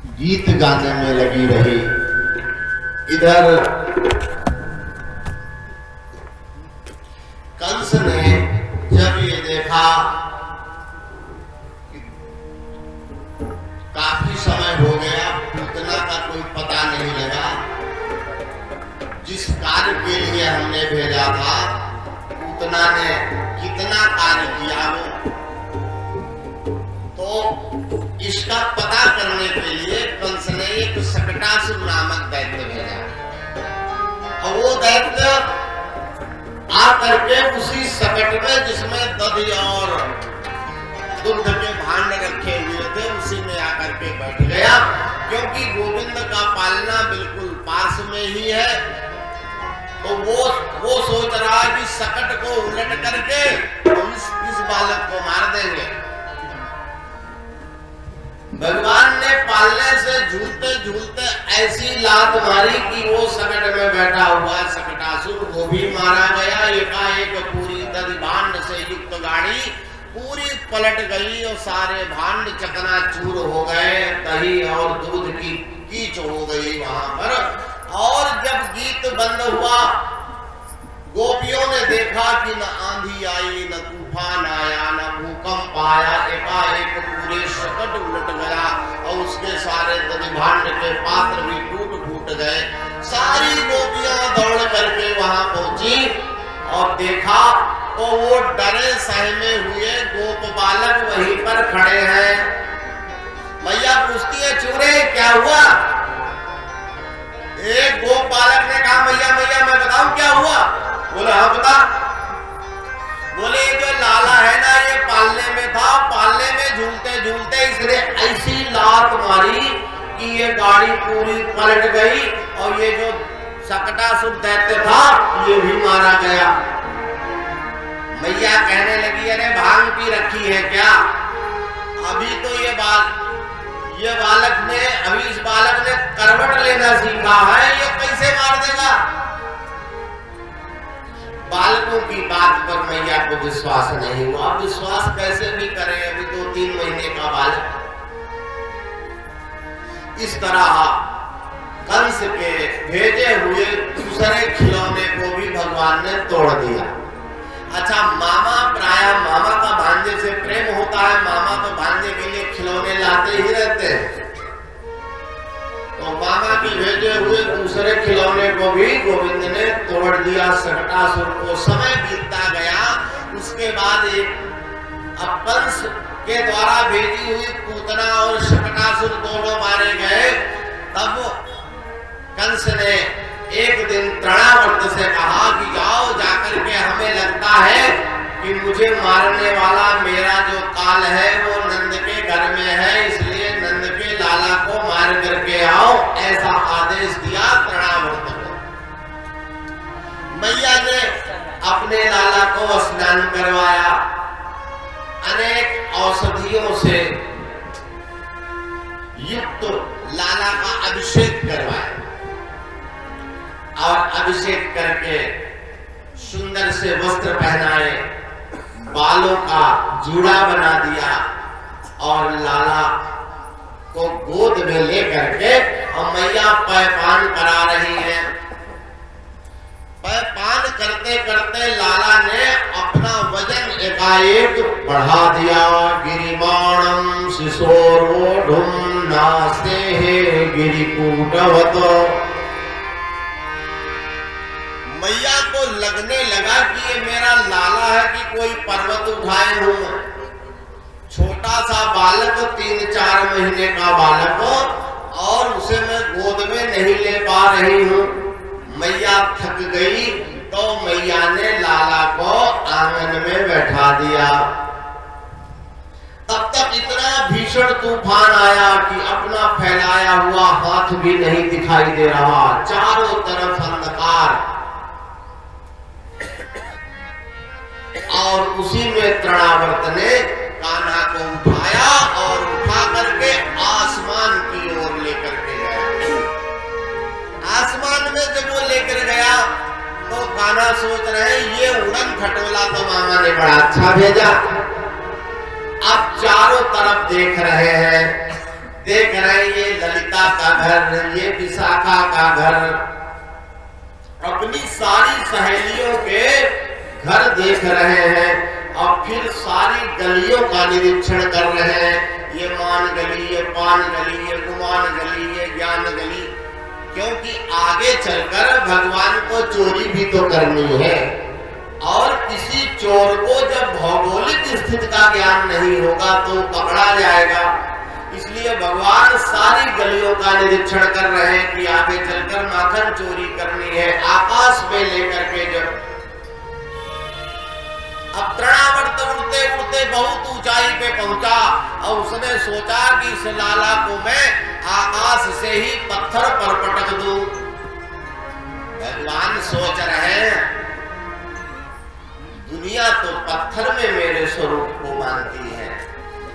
गीत गाने में लगी रही। इधर कंस ने जब ये देखा कि काफी समय हो गया, पूतना का कोई पता नहीं लगा, जिस कार्य के लिए हमने भेजा था पूतना ने कितना कार्य किया हो, तो इसका पता करने के लिए कंस ने एक शकटासुर नामक दैत्य भेजा। और वो दैत्य आकर के उसी सकट में जिसमें दधि और दुग्ध के भांड रखे हुए थे उसी में आकर के बैठ गया, क्योंकि गोविंद का पालना बिल्कुल पास में ही है। तो वो सोच रहा है कि सकट को उलट करके इस बालक को मार देंगे। भगवान ने पालने से झूलते झूलते ऐसी लात मारी कि वो सकट में बैठा हुआ शकटासुर वो भी मारा गया। एकाएक पूरी दधि भांड से युक्त गाड़ी पूरी पलट गई और सारे भांड चकनाचूर हो गए, दही और दूध की कीच हो गई वहां पर। और जब गीत बंद हुआ, गोपियों ने देखा कि न आंधी आई, न तूफान आया, न भूकंप आया, एकाएक पूरे सकट उलट गया और उसके सारे दधि भांड के पात्र भी टूट फूट गए। सारी गोपियां दौड़ करके वहां पहुंची और देखा तो वो डरे सहमे हुए गोप बालक वहीं पर खड़े हैं। मैया पूछती है, चूरे क्या हुआ? एक गोप बालक ने कहा, मैया मैया मैं बताऊं क्या हुआ? बोले हाँ बता। बोले जो लाला है ना, ये पालने में था, पालने में झूलते झूलते इसने ऐसी लात मारी कि ये गाड़ी पूरी पलट गई और ये जो शकटासुर दैत्य था ये भी मारा गया। मैया कहने लगी, अरे भांग पी रखी है क्या? अभी तो ये बालक ने अभी इस बालक ने करवट लेना सीखा है, ये कैसे मार देगा? बालकों की बात पर मैया को विश्वास नहीं हुआ। विश्वास कैसे भी करें, अभी 2-3 महीने का बालक। इस तरह कंस के भेजे हुए दूसरे खिलौने को भी भगवान ने तोड़ दिया। अच्छा, मामा प्रायः मामा का भांजे से प्रेम होता है, मामा तो भांजे के लिए खिलौने लाते ही रहते हैं। तो मामा के भेजे हुए दूसरे खिलौने को भी गोविंद ने तोड़ दिया शकटासुर को। समय बीतता गया, उसके बाद अब कंस के द्वारा भेजी हुई पूतना और शकटासुर दोनों मारे गए। तब कंस ने एक दिन तृणावर्त से कहा कि जाओ जाकर के, हमें लगता है कि मुझे मारने वाला मेरा जो काल है वो नंद के घर में है, इसलिए नंद के लाला को मार करके आओ, ऐसा आदेश दिया तृणावर्त को। मैया ने अपने लाला को स्नान करवाया, अनेक औषधियों से युक्त लाला का अभिषेक करवाया और अभिषेक करके सुंदर से वस्त्र पहनाए, बालों का जूड़ा बना दिया और लाला को गोद में लेकर के और मैया पैपान करा रही है। पैपान करते करते लाला ने अपना वजन एकाएक बढ़ा दिया। गिरिमाणम शिशोरोढ़ुम नास्ते हे गिरिकूटवत। मैया को लगने लगा कि ये मेरा लाला है कि कोई पर्वत उठाए हूं। छोटा सा बालक, 3-4 महीने का बालक, और उसे मैं गोद में नहीं ले पा रही हूं। मैया थक गई तो मैया ने लाला को आंगन में बैठा दिया। तब तक इतना भीषण तूफान आया कि अपना फैलाया हुआ हाथ भी नहीं दिखाई दे रहा, चारों तरफ अंधकार। और उसी में तृणावर्त ने कान्हा को उठाया और उठा करके आसमान की ओर लेकर के गया। आसमान में जब वो लेकर गया तो कान्हा सोच रहे ये उड़न खटोला तो मामा ने बड़ा अच्छा भेजा। अब चारों तरफ देख रहे हैं हैं ये ललिता का घर, ये विशाखा का घर। अपनी सारी सहेलियों के घर देख रहे हैं और फिर सारी गलियों का निरीक्षण कर रहे हैं। ये मान गली, ये पान गली, ये गुमान गली, ये ज्ञान गली, क्योंकि आगे चलकर भगवान को चोरी भी तो करनी है और किसी चोर को जब भौगोलिक स्थिति का ज्ञान नहीं होगा तो पकड़ा जाएगा। इसलिए भगवान सारी गलियों का निरीक्षण कर रहे हैं कि आगे चलकर माखन चोरी करनी है। आकाश में लेकर के जब अब तृणावर्त उड़ते उड़ते बहुत ऊंचाई पे पहुंचा और उसने सोचा कि इस लाला को मैं आकाश से ही पत्थर पर पटक दूं। भगवान सोच रहे हैं दुनिया तो पत्थर में मेरे स्वरूप को मानती है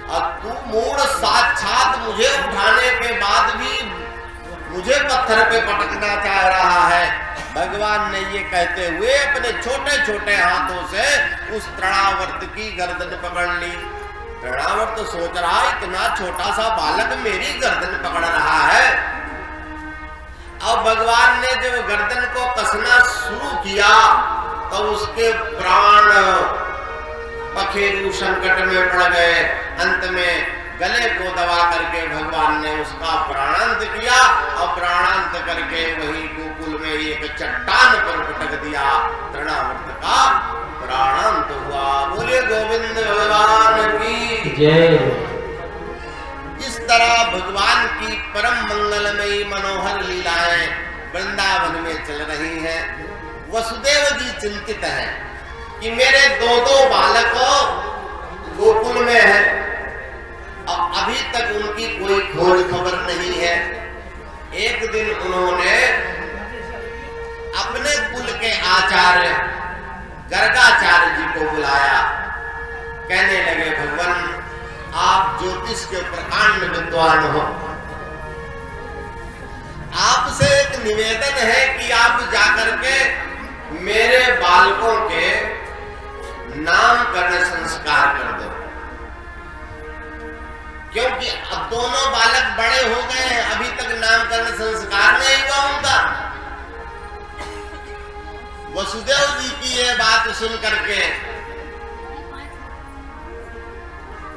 और तू मूढ़ साक्षात मुझे उठाने के बाद भी मुझे पत्थर पे पटकना चाह रहा है। भगवान ने ये कहते हुए अपने छोटे छोटे हाथों से उस तृणावर्त की गर्दन पकड़ ली। तृणावर्त सोच रहा इतना छोटा सा बालक मेरी गर्दन पकड़ रहा है। अब भगवान ने जब गर्दन को कसना शुरू किया तो उसके प्राण पखेरु संकट में पड़ गए। अंत में गले को दबा करके भगवान ने उसका प्राणांत किया और प्राणांत करके वही गोकुल में एक चट्टान पर पटक दिया। तृणावर्त का प्राणांत हुआ। बोले गोविंद भगवान की जय। इस तरह भगवान की परम मंगलमयी मनोहर लीलाएं वृंदावन में चल रही हैं। वसुदेव जी चिंतित हैं कि मेरे दो बालक गोकुल में हैं और अभी तक उनकी कोई खोज खबर नहीं है। एक दिन उन्होंने अपने कुल के आचार्य गर्गाचार्य जी को बुलाया। कहने लगे भगवान आप ज्योतिष के प्रकांड विद्वान हो, आपसे एक निवेदन है कि आप जाकर के मेरे बालकों के नामकरण संस्कार कर दो, क्योंकि अब दोनों बालक बड़े हो गए हैं, अभी तक नामकरण संस्कार नहीं हुआ उनका। वसुदेव जी की ये बात सुन करके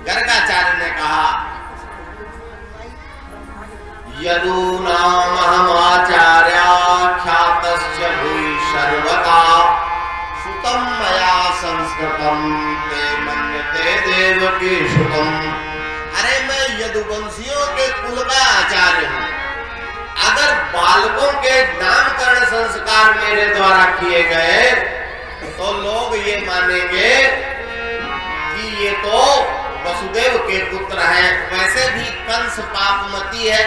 गर्गाचार्य ने कहा यदूनाम हमाचार्या ख्यातस्य भूय सर्वदा सुतम मया संस्कृतम ते मन्यते देवकी सुतम। अरे मैं यदुवंशियों के कुल का आचार्य हूं। अगर बालकों के नामकरण संस्कार मेरे द्वारा किए गए तो लोग ये मानेंगे कि ये तो वसुदेव के पुत्र हैं। वैसे भी कंस पापमती है,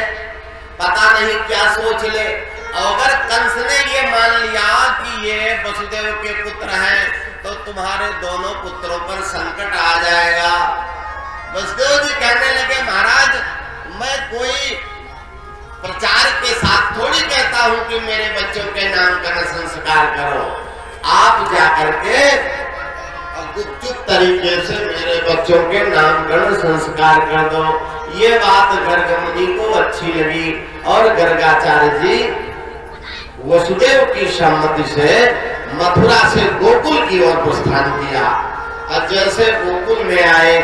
पता नहीं क्या सोच ले। अगर कंस ने ये मान लिया कि ये वसुदेव के पुत्र हैं तो तुम्हारे दोनों पुत्रों पर संकट आ जाएगा। वसुदेव जी कहने लगे महाराज मैं कोई प्रचार के साथ थोड़ी कहता हूं कि मेरे बच्चों के नामकरण संस्कार करो। आप जाकर के गुपचुप तरीके से मेरे बच्चों के नामकरण संस्कार कर दो। ये बात गर्ग मुनि को अच्छी लगी और गर्गाचार्य जी वसुदेव की सम्मति से मथुरा से गोकुल की ओर प्रस्थान किया। और जैसे गोकुल में आए,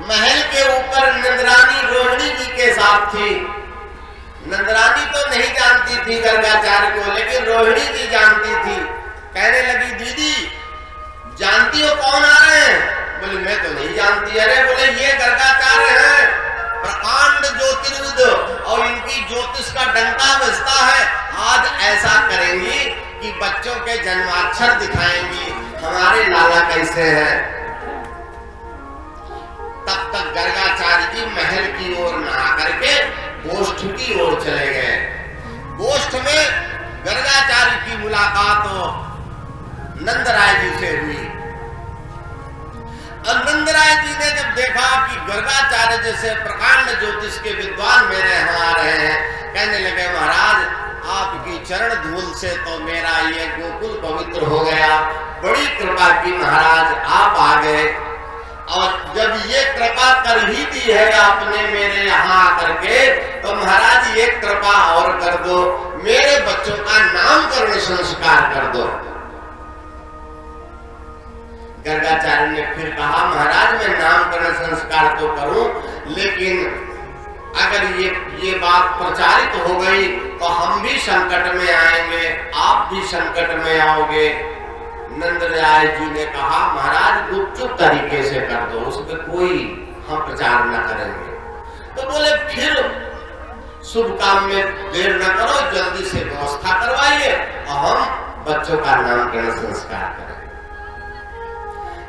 महल के ऊपर नंदरानी रोहिणी जी के साथ थी। नंदरानी तो नहीं जानती थी गर्गाचार्य को, लेकिन रोहिणी जी जानती थी। कहने लगी दीदी जानती हो कौन आ रहे हैं? बोले मैं तो नहीं जानती। अरे बोले ये गर्गाचार्य हैं, प्रकांड ज्योतिर्विद और इनकी ज्योतिष का डंका बजता है। आज ऐसा करेंगी कि बच्चों के जन्माक्षर दिखाएंगी हमारे लाला कैसे हैं। तब तक गर्गाचार्य जी महल की ओर नहा करके गोष्ठ की ओर चले गए। गोष्ठ में गर्गाचार्य की मुलाकात नंदराय जी से हुई। और नंदराय जी ने जब देखा कि गर्गाचार्य जैसे प्रकांड ज्योतिष के विद्वान मेरे यहाँ आ रहे हैं, कहने लगे महाराज आपकी चरण धूल से तो मेरा ये गोकुल पवित्र हो गया। बड़ी कृपा की महाराज आप आ गए। और जब ये कृपा कर ही दी है आपने मेरे यहाँ आकर के, तो महाराज ये कृपा और कर दो, मेरे बच्चों का नामकरण संस्कार कर दो। गर्गाचार्य ने फिर कहा, महाराज मैं नामकरण संस्कार तो करूं, लेकिन अगर ये बात प्रचारित हो गई तो हम भी संकट में आएंगे, आप भी संकट में आओगे। नंदराय जी ने कहा, महाराज गुपचुप तरीके से कर दो, उसमें कोई हम प्रचार न करेंगे। तो बोले फिर शुभ काम में देर न करो, जल्दी से व्यवस्था करवाइए और हम बच्चों का नामकरण संस्कार करें।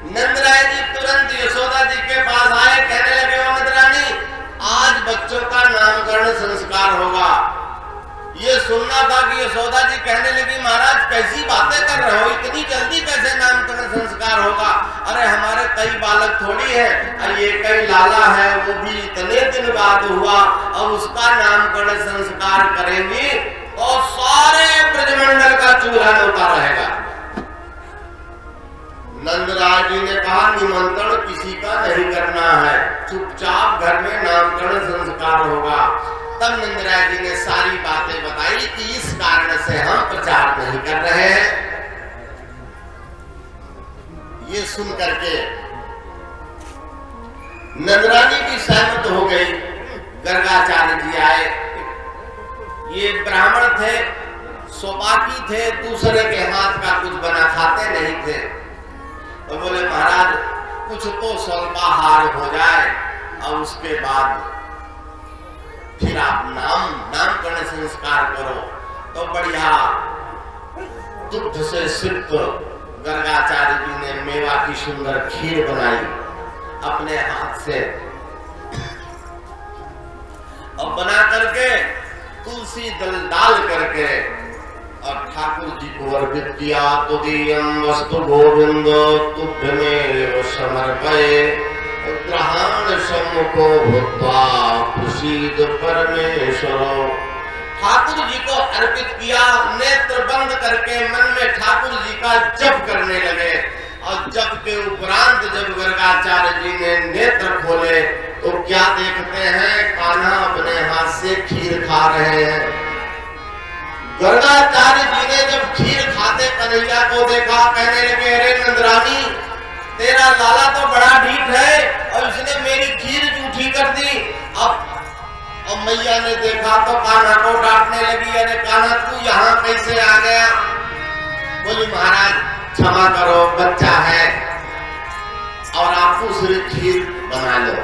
नंदराय जी तुरंत यशोदा जी के पास आए, कहने लगे, नंदरानी आज बच्चों का नामकरण संस्कार होगा। ये सुनना था कि यशोदा जी कहने लगी, महाराज कैसी बातें कर रहे हो, इतनी जल्दी कैसे नामकरण संस्कार होगा? अरे हमारे कई बालक थोड़ी है, और ये कई लाला है, वो भी इतने दिन बाद हुआ, और उसका नामकरण संस्कार करेंगी और सारे ब्रजमंडल का चूल्हा होता रहेगा। नंदराज जी ने कहा, निमंत्रण किसी का नहीं करना है, चुपचाप घर में नामकरण संस्कार होगा। तब नंदराज जी ने सारी बातें बताई कि इस कारण से हम प्रचार नहीं कर रहे हैं। ये सुन करके नंदरानी भी सहमत हो गई। गर्गाचार्य जी आए, ये ब्राह्मण थे, सोपाकी थे, दूसरे के हाथ का कुछ बना खाते नहीं थे। तो बोले, महाराज कुछ तो स्वल्पाहार हो जाए और उसके बाद फिर आप नामकरण संस्कार करो। तो बढ़िया दुग्ध से सिक्त गर्गाचार्य जी ने मेवा की सुंदर खीर बनाई अपने हाथ से, और बना करके तुलसी दल डाल करके और ठाकुर जी को अर्पित किया। तुदीयं वस्तु गोविंद तुभ्यमेव समर्पये, ग्रहण सम्मुखो भूत्वा प्रसीद परमेश्वर। ठाकुर जी को अर्पित किया, नेत्र बंद करके मन में ठाकुर जी का जप करने लगे। और जप के उपरांत जब गर्गाचार्य जी ने नेत्र खोले तो क्या देखते हैं, कान्हा अपने हाथ से खीर खा रहे हैं। गर्गाचार्य जी ने जब खीर खाते कन्हैया को देखा, कहने लगे, अरे नंदरानी तेरा लाला तो बड़ा ढीठ है और उसने मेरी खीर जूठी कर दी। अब मैया ने देखा तो कान्हा को डांटने लगी, अरे कान्हा तू यहाँ कैसे आ गया? बोली, महाराज क्षमा करो, बच्चा है और आप दूसरी खीर बना लो।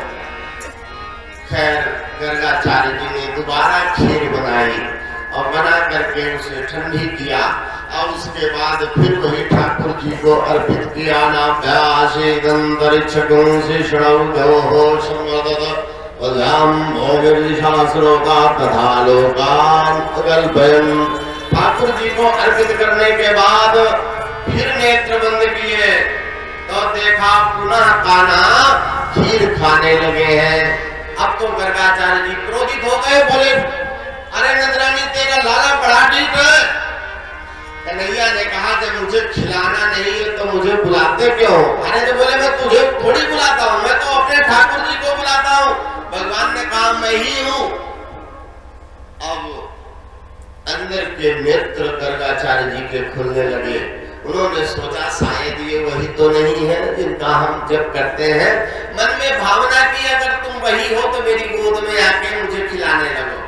खैर गर्गाचार्य जी ने दोबारा खीर बनाई और बना करके उसे ठंडी किया और उसके बाद फिर वही ठाकुर जी को अर्पित किया। नाभ्यासे गंधरिक्षगुं से शृणौ हो संवदत वदाम भोजशास्त्रों तथा लोकान अगल्पयन्। ठाकुर जी को अर्पित करने के बाद फिर नेत्र बंद किए तो देखा पुनः कान्हा खीर खाने लगे हैं। अब तो गर्गाचार्य जी क्रोधित हो गए, बोले, अरे नंदरानी तेरा लाला बड़ा ढीठ है। कन्हैया ने कहा, जब मुझे खिलाना नहीं है तो मुझे बुलाते क्यों? अरे तो बोले, मैं तुझे थोड़ी बुलाता हूँ, मैं तो अपने ठाकुर जी को बुलाता हूँ। भगवान ने कहा, मैं ही हूँ। अब अंदर के नेत्र गर्गाचार्य जी के खुलने लगे। उन्होंने सोचा शायद ये वही तो नहीं है जिनका हम जप करते हैं। मन में भावना की, अगर तुम वही हो तो मेरी गोद में आके मुझे खिलाने लगो।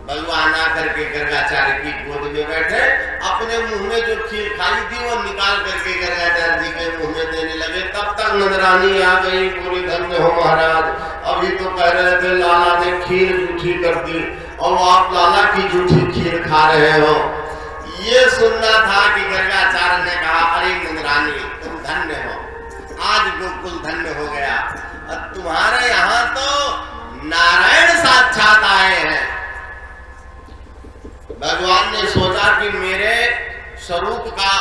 भगवान आकर के गर्गाचार्य की गोद में बैठे, अपने मुंह में जो खीर खाई थी वो निकाल करके गर्गाचार्य जी के मुंह में देने लगे। तब तक नंदरानी आ गई, पूरी धन्य हो महाराज, अभी तो कह रहे थे लाला ने खीर जूठी कर दी और आप लाला की जूठी खीर खा रहे हो। ये सुनना था कि गर्गाचार्य ने कहा, अरे नंदरानी तुम धन्य हो, आज गोकुल धन्य हो गया और तुम्हारे यहाँ तो नारायण साक्षात आए हैं। भगवान ने सोचा कि मेरे स्वरूप का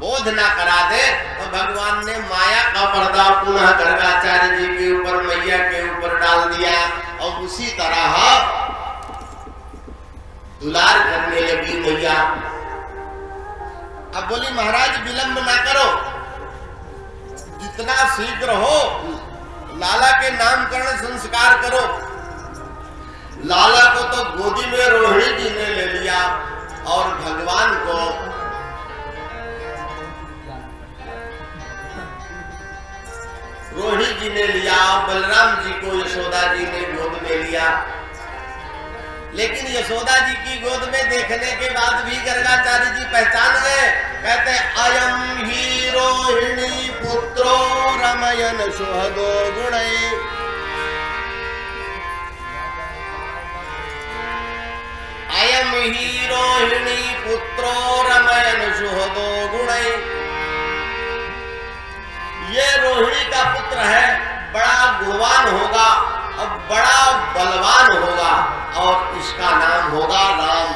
बोध ना करा दे, तो भगवान ने माया का पर्दा पुनः गर्गाचार्य जी के ऊपर, मैया के ऊपर डाल दिया और उसी तरह दुलार करने लगी मैया। अब बोली, महाराज विलंब ना करो, जितना शीघ्र हो लाला के नामकरण संस्कार करो। लाला को तो गोदी में रोहिणी जी ने ले लिया और भगवान को रोहिणी जी ने लिया, बलराम जी को यशोदा जी ने गोद में लिया। लेकिन यशोदा जी की गोद में देखने के बाद भी गर्गाचार्य जी पहचान गए। कहते अयम ही रोहिणी पुत्रो रमयन सुहदो गुणै। अयम ही रोहिणी पुत्रो रमयन सुहदो गुणै। ये रोहिणी का पुत्र है, बड़ा गुणवान होगा और बड़ा बलवान होगा और इसका नाम होगा राम।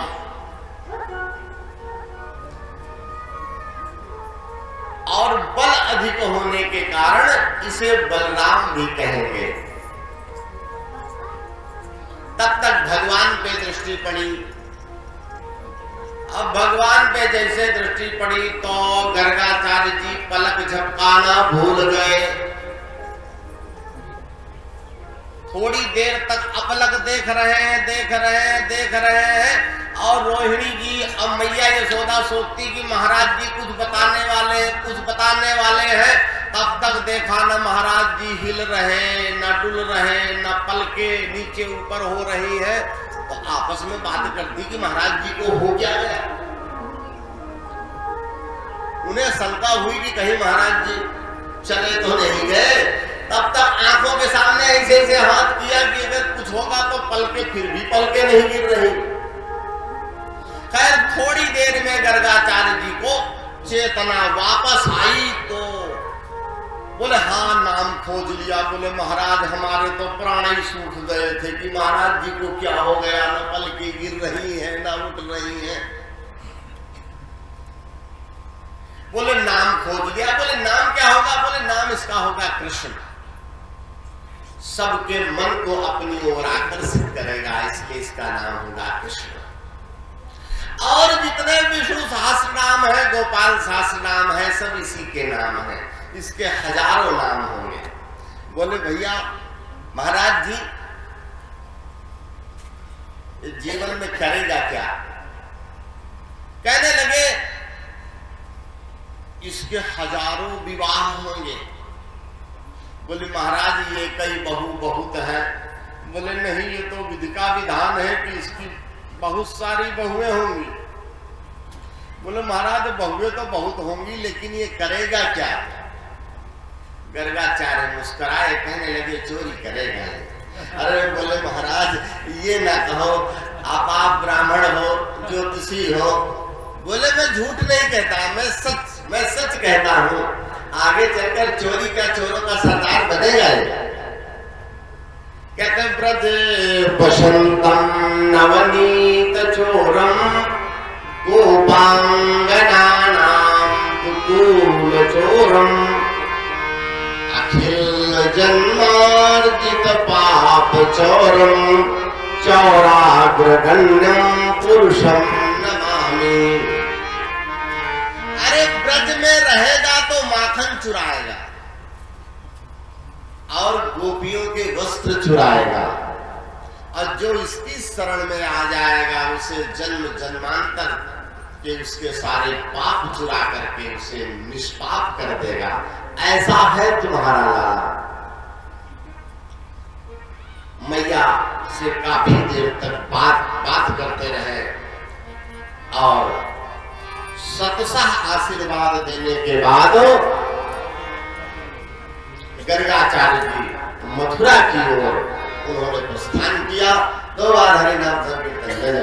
और बल अधिक होने के कारण इसे बलराम भी कहेंगे। तब तक भगवान पे दृष्टि पड़ी। अब भगवान पे जैसे दृष्टि पड़ी तो गर्गाचार्य जी पलक झपकाना भूल गए। थोड़ी देर तक अपलक देख रहे हैं और रोहिणी जी अब मैया यशोदा सोचती कि महाराज जी कुछ बताने वाले हैं। तब तक देखा न महाराज जी हिल रहे, न डुल रहे, न पलके नीचे ऊपर हो रही है। तो आपस में बात करती कि महाराज जी को हो क्या गया। उन्हें शंका हुई कि कहीं महाराज जी चले तो नहीं गए। तब तक आंखों के सामने ऐसे हाथ किया कि अगर कुछ होगा तो पलके, फिर भी पलके नहीं गिर रही। खैर थोड़ी देर में गर्गाचार्य जी को चेतना वापस आई तो बोले हाँ नाम खोज लिया। बोले महाराज हमारे तो प्राण ही सूख गए थे कि महाराज जी को क्या हो गया, न पलके गिर रही हैं न उठ रही हैं। बोले नाम खोज लिया। बोले नाम क्या होगा? बोले नाम इसका होगा कृष्ण। सबके मन को अपनी ओर आकर्षित करेगा, इसलिए इसका नाम होगा कृष्ण। और जितने विष्णु सहस्त्र नाम है, गोपाल सहस्त्र नाम है, सब इसी के नाम है। इसके हजारों नाम होंगे। बोले भैया महाराज जी जीवन में करेगा क्या? कहने लगे इसके हजारों विवाह होंगे। बोले महाराज ये कई बहू बहुत है। बोले नहीं, ये तो विधि का विधान है कि इसकी बहुत सारी बहुएं होंगी। बोले महाराज बहुएं तो बहुत होंगी, लेकिन ये करेगा क्या? गर्गाचार्य मुस्कुराए, कहने लगे चोरी करेगा। अरे बोले महाराज ये ना कहो, आप ब्राह्मण हो, ज्योतिषी हो। बोले मैं झूठ नहीं कहता, मैं सच कहता हूँ। आगे चलकर चोरी का चोरों का सरदार बनेगा। कहते ब्रज बसंतम नवनीत चोरम गोपांगनानाम कुतूल चोरम अखिल जन्मार्जित पाप चोरम चौराग्रगण्यम पुरुषम नमामि। अरे ब्रज में रहेगा तो माखन चुराएगा और गोपियों के वस्त्र चुराएगा, और जो इसकी शरण में आ जाएगा उसे जन्म जन्मांतर के उसके सारे पाप चुरा करके उसे निष्पाप कर देगा। ऐसा है तुम्हारा लाला। मैया से काफी देर तक बात करते रहे और सतसह आशीर्वाद देने के बाद गर्गाचार्य जी मथुरा की ओर उन्होंने प्रस्थान किया। 2 बार हरि नाम संकीर्तन।